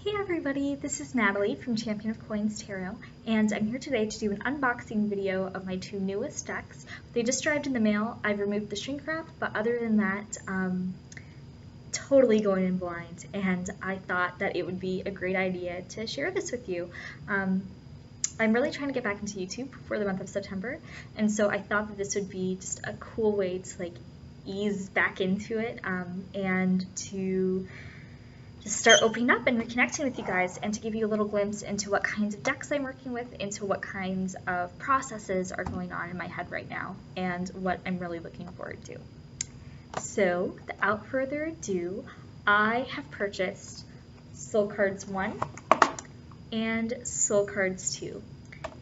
Hey everybody, this is Natalie from Champion of Coins Tarot, and I'm here today to do an unboxing video of my two newest decks. They just arrived in the mail. I've removed the shrink wrap, but other than that, totally going in blind, and I thought that it would be a great idea to share this with you. I'm really trying to get back into YouTube for the month of September, and so I thought that this would be just a cool way to ease back into it and to just start opening up and reconnecting with you guys, and to give you a little glimpse into what kinds of decks I'm working with, into what kinds of processes are going on in my head right now, and what I'm really looking forward to. So, without further ado, I have purchased Soul Cards 1 and Soul Cards 2.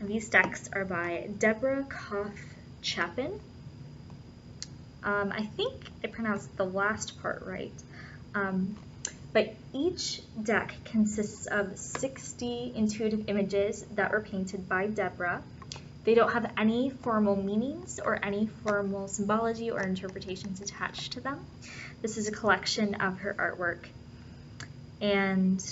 And these decks are by Deborah Koff Chapin. I think I pronounced the last part right. But each deck consists of 60 intuitive images that were painted by Deborah. They don't have any formal meanings or any formal symbology or interpretations attached to them. This is a collection of her artwork. And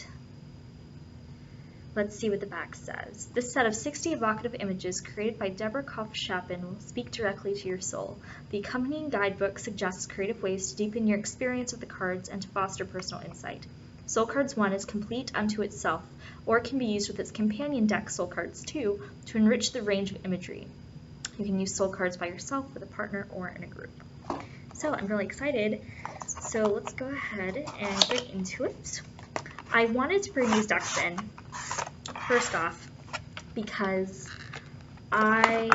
let's see what the back says. This set of 60 evocative images created by Deborah Koff Chapin will speak directly to your soul. The accompanying guidebook suggests creative ways to deepen your experience with the cards and to foster personal insight. Soul Cards 1 is complete unto itself, or can be used with its companion deck Soul Cards 2 to enrich the range of imagery. You can use Soul Cards by yourself, with a partner, or in a group. So I'm really excited. So let's go ahead and get into it. I wanted to bring these decks in first off because I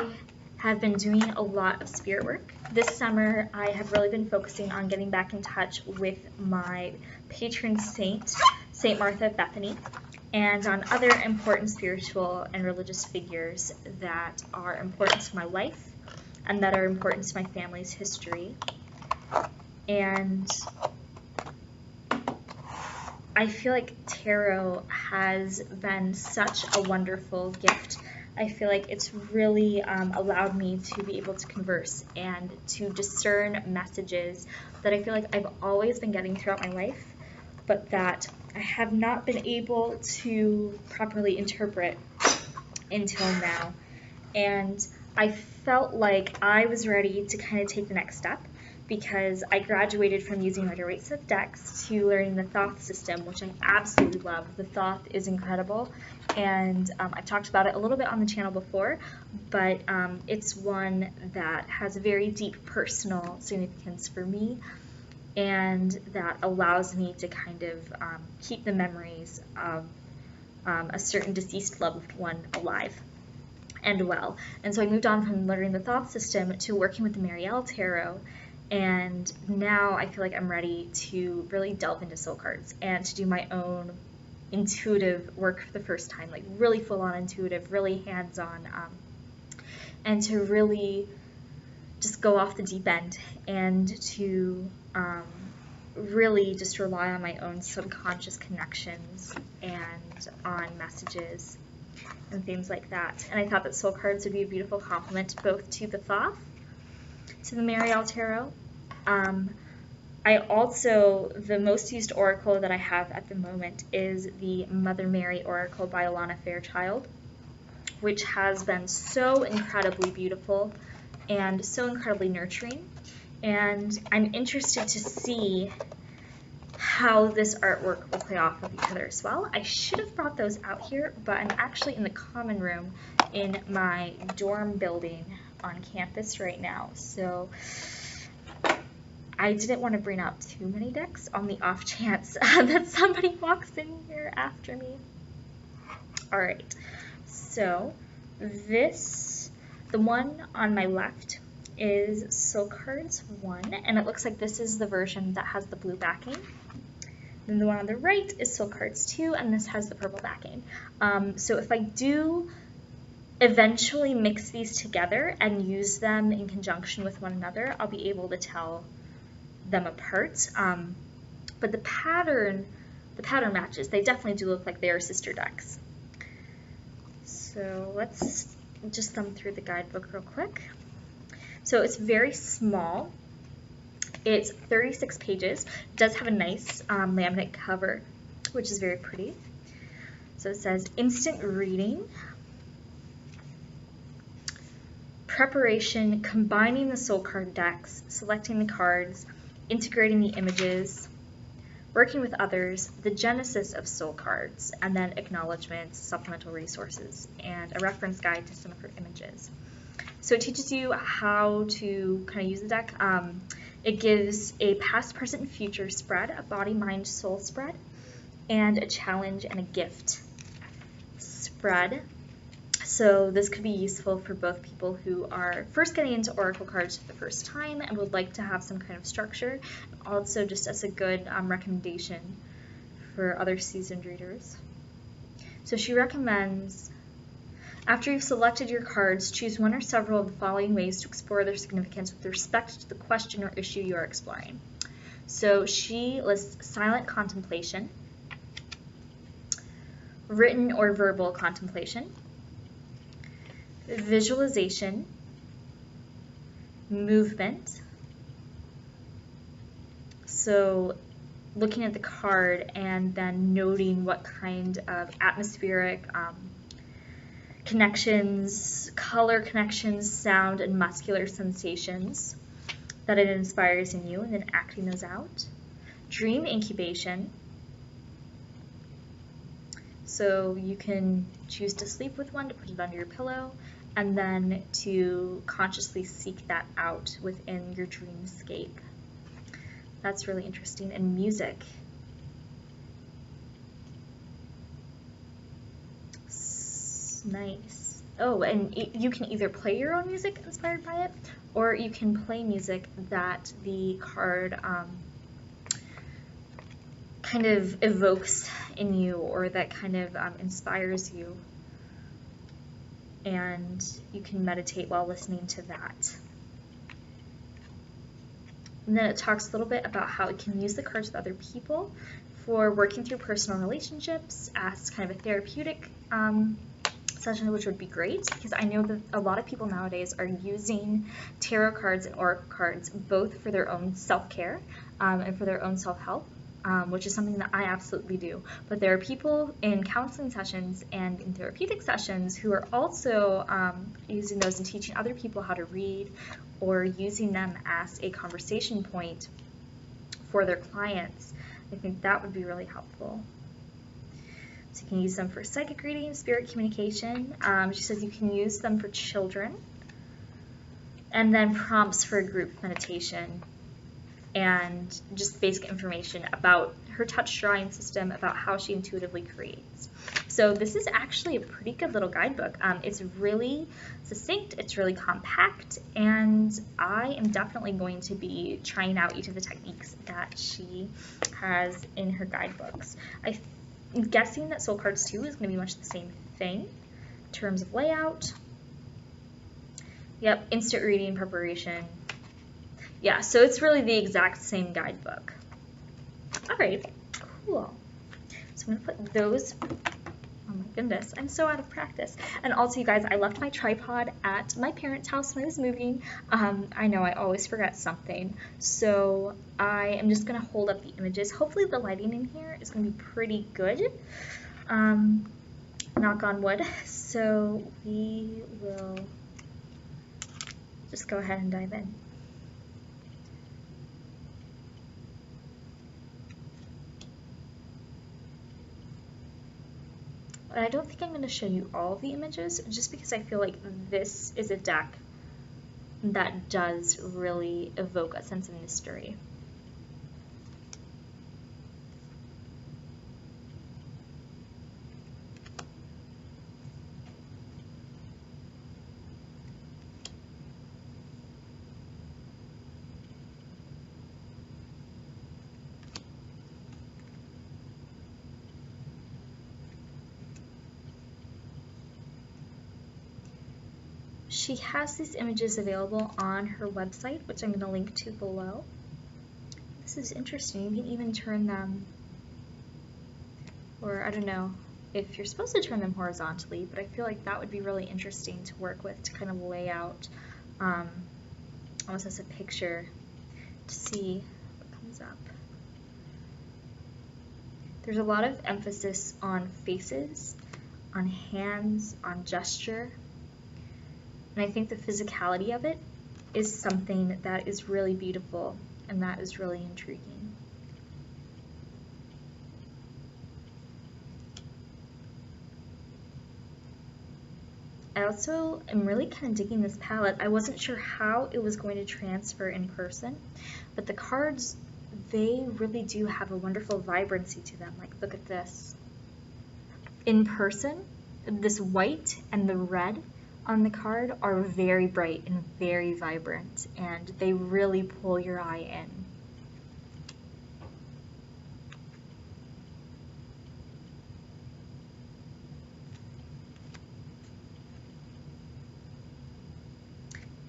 have been doing a lot of spirit work. This summer I have really been focusing on getting back in touch with my patron saint, Saint Martha of Bethany, and on other important spiritual and religious figures that are important to my life and that are important to my family's history. And I feel like tarot has been such a wonderful gift. I feel like it's really allowed me to be able to converse and to discern messages that I feel like I've always been getting throughout my life, but that I have not been able to properly interpret until now. And I felt like I was ready to kind of take the next step, because I graduated from using Rider-Waite decks to learning the Thoth system, which I absolutely love. The Thoth is incredible, and I've talked about it a little bit on the channel before, but it's one that has a very deep personal significance for me, and that allows me to kind of keep the memories of a certain deceased loved one alive and well. And so I moved on from learning the Thoth system to working with the Marielle Tarot, and now I feel like I'm ready to really delve into soul cards and to do my own intuitive work for the first time, like really full-on intuitive, really hands-on, and to really just go off the deep end and to really just rely on my own subconscious connections and on messages and things like that. And I thought that soul cards would be a beautiful complement both to the Thoth, to the Marielle Tarot. The most used oracle that I have at the moment is the Mother Mary Oracle by Alana Fairchild, which has been so incredibly beautiful and so incredibly nurturing. And I'm interested to see how this artwork will play off with each other as well. I should have brought those out here, but I'm actually in the common room in my dorm building on campus right now, so I didn't want to bring out too many decks on the off chance that somebody walks in here after me. Alright, so the one on my left is Soul Cards 1, and it looks like this is the version that has the blue backing. Then the one on the right is Soul Cards 2, and this has the purple backing. So if I do eventually mix these together and use them in conjunction with one another, I'll be able to tell them apart. But the pattern matches. They definitely do look like they are sister decks. So let's just thumb through the guidebook real quick. So it's very small. It's 36 pages. It does have a nice laminate cover, which is very pretty. So it says instant reading, preparation, combining the soul card decks, selecting the cards, integrating the images, working with others, the genesis of soul cards, and then acknowledgments, supplemental resources, and a reference guide to some of her images. So it teaches you how to kind of use the deck. It gives a past, present, and future spread, a body, mind, soul spread, and a challenge and a gift spread. So this could be useful for both people who are first getting into Oracle cards for the first time and would like to have some kind of structure, also just as a good recommendation for other seasoned readers. So she recommends, after you've selected your cards, choose one or several of the following ways to explore their significance with respect to the question or issue you are exploring. So she lists silent contemplation, written or verbal contemplation, visualization, movement. So looking at the card and then noting what kind of atmospheric connections, color connections, sound, and muscular sensations that it inspires in you, and then acting those out. Dream incubation. So you can choose to sleep with one, to put it under your pillow, and then to consciously seek that out within your dreamscape. That's really interesting. And music. Nice. Oh, and you can either play your own music inspired by it, or you can play music that the card kind of evokes in you, or that kind of inspires you. And you can meditate while listening to that. And then it talks a little bit about how it can use the cards with other people for working through personal relationships as kind of a therapeutic session, which would be great, because I know that a lot of people nowadays are using tarot cards and oracle cards both for their own self-care and for their own self-help, which is something that I absolutely do. But there are people in counseling sessions and in therapeutic sessions who are also using those and teaching other people how to read, or using them as a conversation point for their clients. I think that would be really helpful. So you can use them for psychic reading, spirit communication. She says you can use them for children. And then prompts for a group meditation, and just basic information about her touch drawing system, about how she intuitively creates. So this is actually a pretty good little guidebook. It's really succinct, it's really compact, and I am definitely going to be trying out each of the techniques that she has in her guidebooks. I'm guessing that Soul Cards 2 is going to be much the same thing in terms of layout. Yep, instant reading, preparation. Yeah, so it's really the exact same guidebook. All right, cool. So I'm gonna put those, oh my goodness, I'm so out of practice. And also, you guys, I left my tripod at my parents' house when I was moving. I know I always forget something. So I am just gonna hold up the images. Hopefully the lighting in here is gonna be pretty good. Knock on wood. So we will just go ahead and dive in. I don't think I'm going to show you all of the images, just because I feel like this is a deck that does really evoke a sense of mystery. She has these images available on her website, which I'm going to link to below. This is interesting. You can even turn them, or I don't know if you're supposed to turn them horizontally, but I feel like that would be really interesting to work with, to kind of lay out almost as a picture to see what comes up. There's a lot of emphasis on faces, on hands, on gesture. And I think the physicality of it is something that is really beautiful and that is really intriguing. I also am really kind of digging this palette. I wasn't sure how it was going to transfer in person, but the cards, they really do have a wonderful vibrancy to them. Like, look at this. In person, this white and the red on the card are very bright and very vibrant, and they really pull your eye in.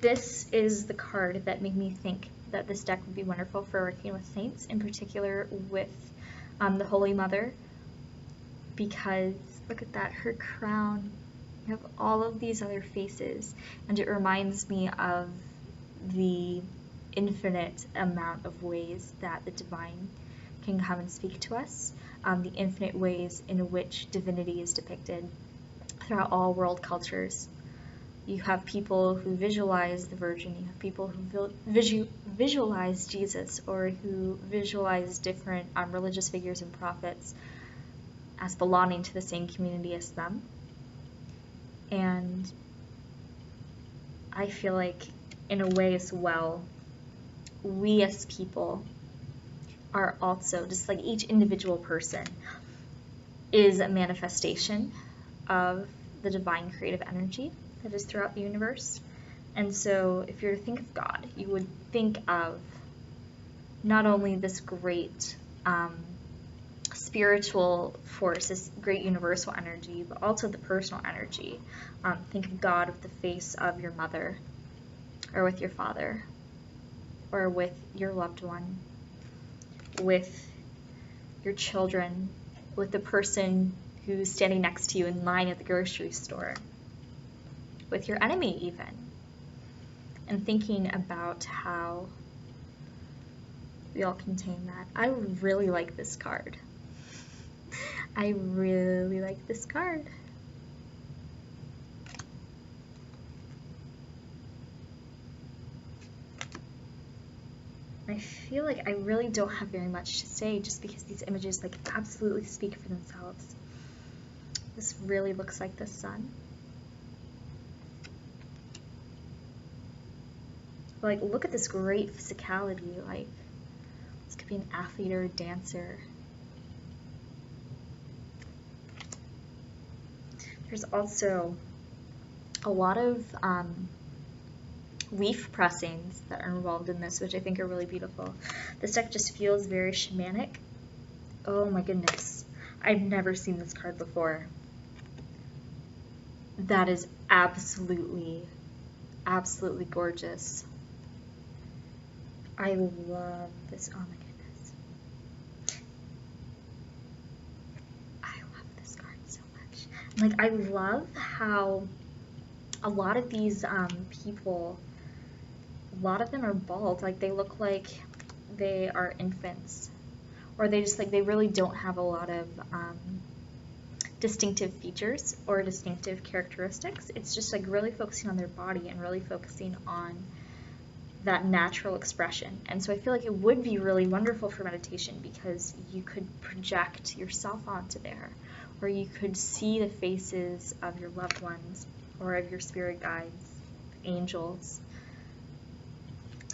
This is the card that made me think that this deck would be wonderful for working with saints, in particular with the Holy Mother, because look at that, her crown. You have all of these other faces, and it reminds me of the infinite amount of ways that the divine can come and speak to us, the infinite ways in which divinity is depicted throughout all world cultures. You have people who visualize the Virgin, you have people who visualize Jesus, or who visualize different religious figures and prophets as belonging to the same community as them. And I feel like, in a way as well, we as people are also, just like each individual person is a manifestation of the divine creative energy that is throughout the universe. And so if you were to think of God, you would think of not only this great spiritual force, this great universal energy, but also the personal energy. Think of God with the face of your mother, or with your father, or with your loved one, with your children, with the person who's standing next to you in line at the grocery store, with your enemy even, and thinking about how we all contain that. I really like this card. I really like this card. I feel like I really don't have very much to say, just because these images like absolutely speak for themselves. This really looks like the sun. Like, look at this great physicality. Like, this could be an athlete or a dancer. There's also a lot of leaf pressings that are involved in this, which I think are really beautiful. This deck just feels very shamanic. Oh my goodness. I've never seen this card before. That is absolutely, absolutely gorgeous. I love this. Oh my goodness. I love this card so much. Like, I love how a lot of these people, a lot of them are bald. Like, they look like they are infants, or they just, like, they really don't have a lot of distinctive features or distinctive characteristics. It's just like really focusing on their body and really focusing on that natural expression. And so I feel like it would be really wonderful for meditation, because you could project yourself onto there, or you could see the faces of your loved ones, or of your spirit guides, angels.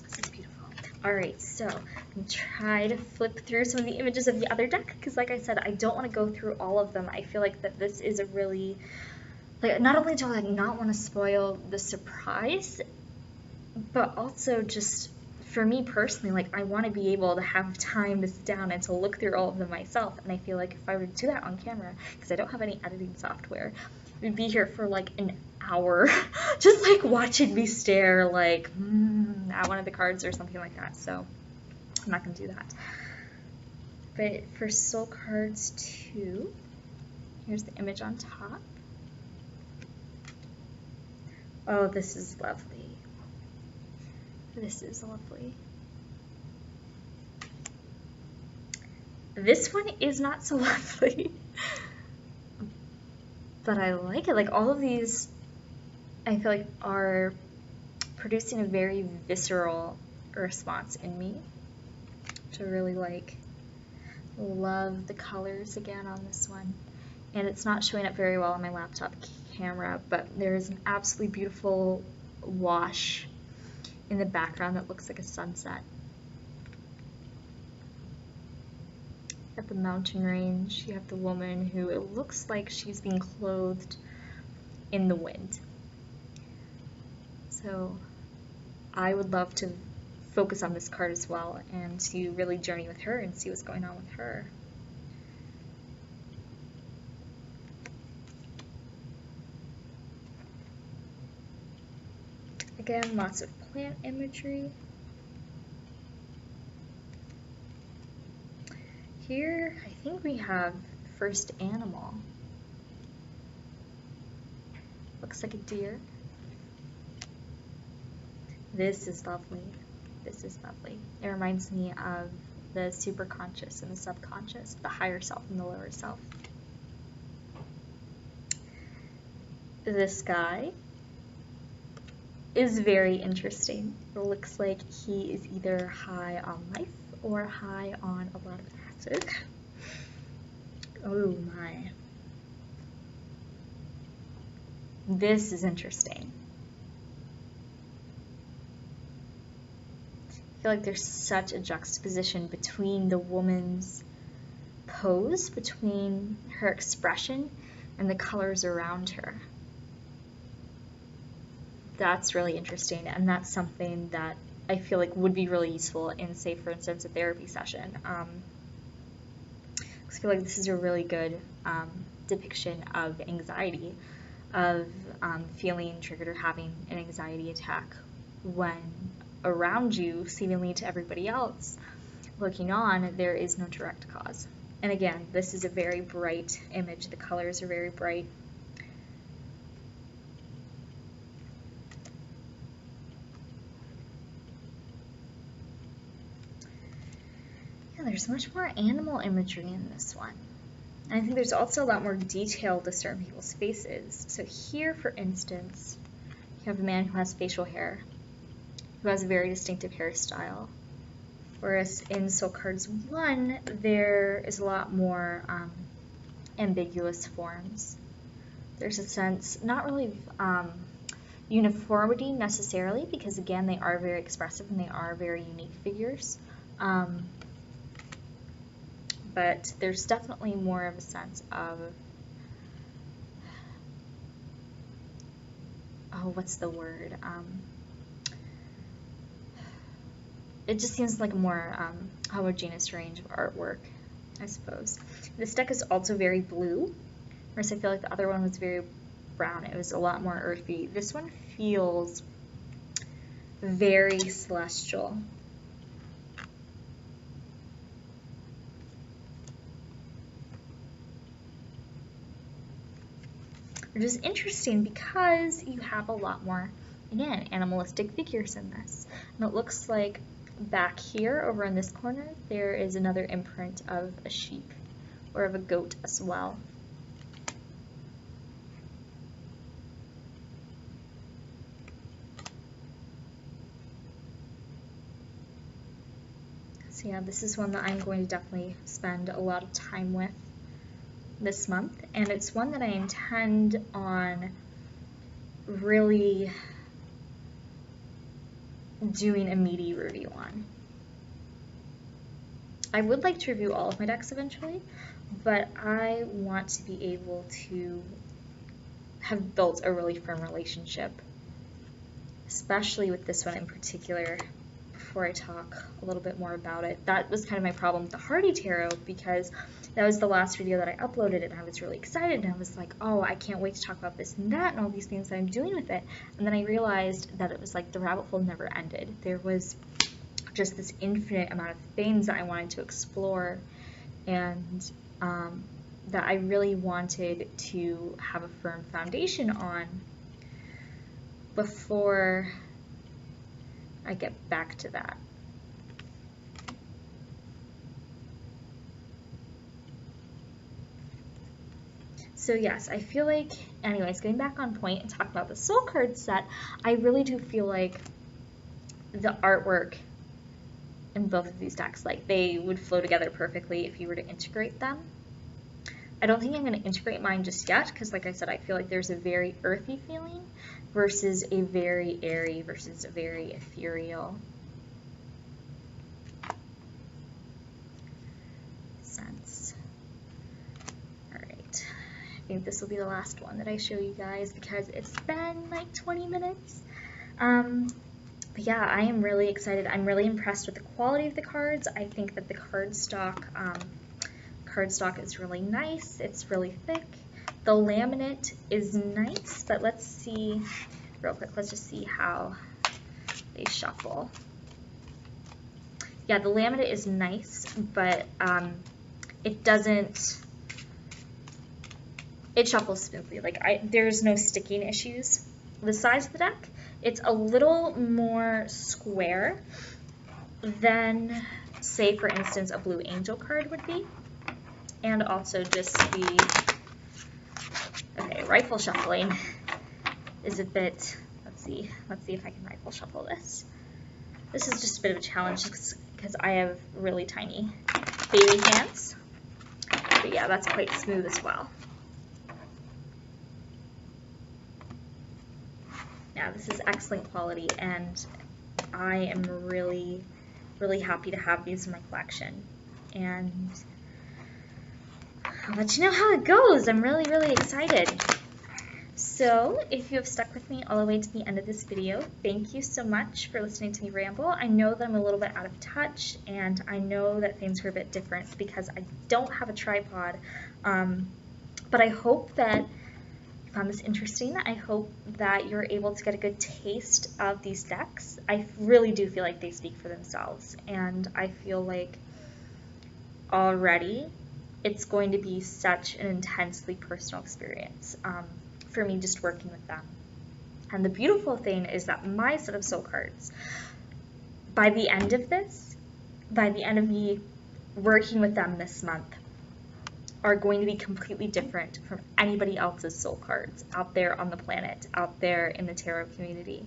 This is beautiful. All right, so I'm gonna try to flip through some of the images of the other deck, because like I said, I don't want to go through all of them. I feel like that this is a really, like, not only do I not want to spoil the surprise, but also just for me personally, like, I want to be able to have time to sit down and to look through all of them myself. And I feel like if I were to do that on camera, because I don't have any editing software, we'd be here for like an hour just like watching me stare like at one of the cards or something like that. So I'm not going to do that. But for Soul Cards 2, here's the image on top. Oh, this is lovely. This is lovely. This one is not so lovely, but I like it. Like all of these, I feel like are producing a very visceral response in me, which I really like. Love the colors again on this one. And it's not showing up very well on my laptop camera, but there's an absolutely beautiful wash in the background that looks like a sunset. At the mountain range, you have the woman who it looks like she's being clothed in the wind. So I would love to focus on this card as well and to really journey with her and see what's going on with her. Again, lots of plant imagery. Here, I think we have first animal. Looks like a deer. This is lovely. This is lovely. It reminds me of the superconscious and the subconscious, the higher self and the lower self. This guy is very interesting. It looks like he is either high on life or high on a lot of acid. Oh my. This is interesting. I feel like there's such a juxtaposition between the woman's pose, between her expression, and the colors around her. That's really interesting, and that's something that I feel like would be really useful in, say, for instance, a therapy session. I feel like this is a really good depiction of anxiety, of feeling triggered or having an anxiety attack when around you, seemingly to everybody else looking on, there is no direct cause. And again, this is a very bright image. The colors are very bright. Yeah, there's much more animal imagery in this one. And I think there's also a lot more detail to certain people's faces. So here, for instance, you have a man who has facial hair, who has a very distinctive hairstyle. Whereas in Soul Cards 1, there is a lot more ambiguous forms. There's a sense, not really of uniformity necessarily, because again, they are very expressive and they are very unique figures. But there's definitely more of a sense of, oh, what's the word? It just seems like a more homogeneous range of artwork, I suppose. This deck is also very blue, whereas I feel like the other one was very brown. It was a lot more earthy. This one feels very celestial. Which is interesting because you have a lot more, again, animalistic figures in this. And it looks like back here, over in this corner, there is another imprint of a sheep or of a goat as well. So yeah, this is one that I'm going to definitely spend a lot of time with this month, and it's one that I intend on really doing a meaty review on. I would like to review all of my decks eventually, but I want to be able to have built a really firm relationship, especially with this one in particular, before I talk a little bit more about it. That was kind of my problem with the Hardy Tarot, because that was the last video that I uploaded and I was really excited and I was like, oh, I can't wait to talk about this and that and all these things that I'm doing with it. And then I realized that it was like the rabbit hole never ended. There was just this infinite amount of things that I wanted to explore, and that I really wanted to have a firm foundation on before I get back to that. So yes, I feel like, anyways, getting back on point and talking about the soul card set, I really do feel like the artwork in both of these decks, like they would flow together perfectly if you were to integrate them. I don't think I'm going to integrate mine just yet because, like I said, I feel like there's a very earthy feeling versus a very airy versus a very ethereal sense. All right, I think this will be the last one that I show you guys because it's been like 20 minutes. But yeah, I am really excited. I'm really impressed with the quality of the cards. I think that the cardstock is really nice. It's really thick. The laminate is nice, but let's see real quick. Let's just see how they shuffle. Yeah, the laminate is nice, but it shuffles smoothly. Like there's no sticking issues. The size of the deck, it's a little more square than, say, for instance, a Blue Angel card would be. And also just okay, rifle shuffling is a bit, let's see if I can rifle shuffle this. This is just a bit of a challenge because I have really tiny baby hands. But yeah, that's quite smooth as well. Yeah, this is excellent quality, and I am really, really happy to have these in my collection. And I'll let you know how it goes. I'm really, really excited. So if you have stuck with me all the way to the end of this video, thank you so much for listening to me ramble. I know that I'm a little bit out of touch, and I know that things are a bit different because I don't have a tripod, but I hope that you found this interesting. I hope that you're able to get a good taste of these decks. I really do feel like they speak for themselves, and I feel like already it's going to be such an intensely personal experience for me just working with them. And the beautiful thing is that my set of soul cards, by the end of me working with them this month, are going to be completely different from anybody else's soul cards out there on the planet, out there in the tarot community.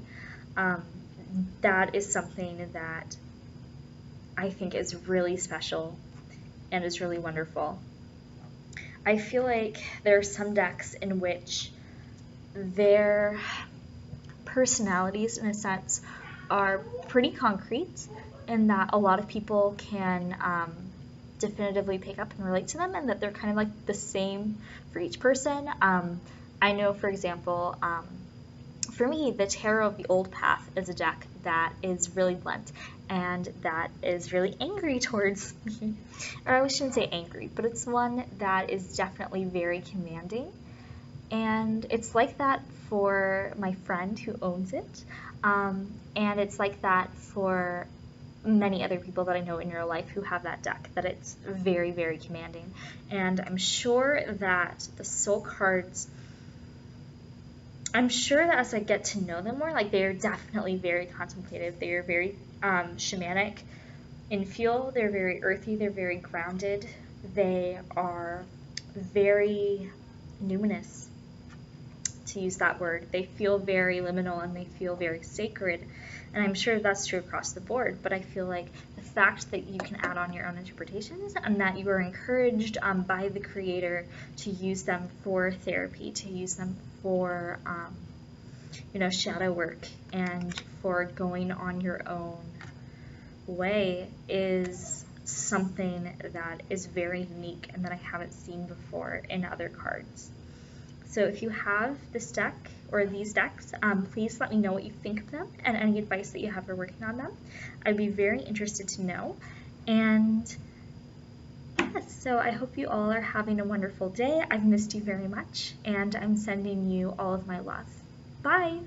That is something that I think is really special and is really wonderful. I feel like there are some decks in which their personalities, in a sense, are pretty concrete, in that a lot of people can definitively pick up and relate to them, and that they're kind of like the same for each person. I know, for example, for me, the Tarot of the Old Path is a deck that is really blunt and that is really angry towards me. Or I shouldn't say angry, but it's one that is definitely very commanding. And it's like that for my friend who owns it. And it's like that for many other people that I know in your life who have that deck, that it's very, very commanding. And I'm sure that the soul cards, I'm sure that as I get to know them more, like they are definitely very contemplative. They are very shamanic in feel. They're very earthy. They're very grounded. They are very numinous, to use that word. They feel very liminal and they feel very sacred. And I'm sure that's true across the board, but I feel like the fact that you can add on your own interpretations and that you are encouraged by the creator to use them for therapy, to use them for shadow work and for going on your own way is something that is very unique and that I haven't seen before in other cards. So if you have this deck or these decks, please let me know what you think of them and any advice that you have for working on them. I'd be very interested to know. And yes, so I hope you all are having a wonderful day. I've missed you very much, and I'm sending you all of my love. Bye!